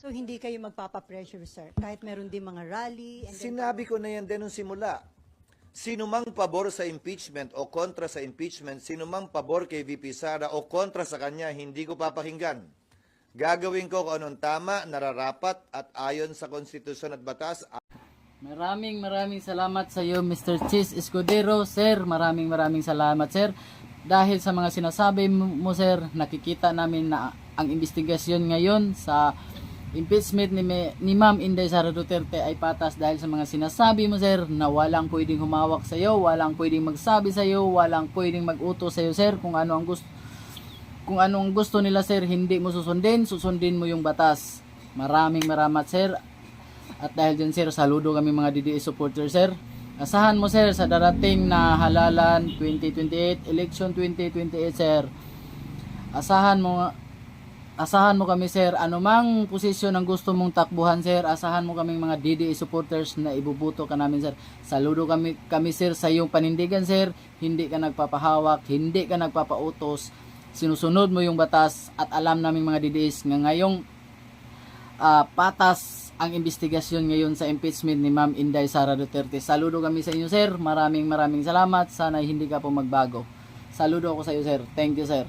So hindi kayo magpapa-pressure, sir, kahit meron din mga rally. And then, Sinabi ko na yan din nung simula. Sino mang pabor sa impeachment o kontra sa impeachment, sino mang pabor kay VP Sara o kontra sa kanya, hindi ko papakinggan. Gagawin ko kung anong tama, nararapat at ayon sa konstitusyon at batas. Maraming salamat sa iyo, Mr. Chis Escudero, sir. Maraming salamat, sir. Dahil sa mga sinasabi mo, sir, nakikita namin na ang investigasyon ngayon sa impeachment ni Ma'am Inday Sara Duterte ay patas dahil sa mga sinasabi mo, sir, na walang pwedeng humawak sa iyo, walang pwedeng magsabi sa iyo, walang pwedeng mag-utos sa iyo, sir, kung ano ang gusto nila, sir, hindi mo susundin mo yung batas. Maraming sir. At dahil dyan, sir, saludo kami mga DDS supporter, sir. Asahan mo, sir, sa darating na halalan 2028, election 2028, sir. Asahan mo kami, sir, anumang posisyon ang gusto mong takbuhan, sir, asahan mo kaming mga DDA supporters na ibubuto ka namin, sir. Saludo kami, sir, sa iyong panindigan, sir. Hindi ka nagpapahawak, hindi ka nagpapautos. Sinusunod mo yung batas at alam namin mga DDS nga ngayong patas ang investigasyon ngayon sa impeachment ni Ma'am Inday Sara Duterte. Saludo kami sa inyo, sir. Maraming salamat. Sana hindi ka po magbago. Saludo ako sa iyo, sir. Thank you, sir.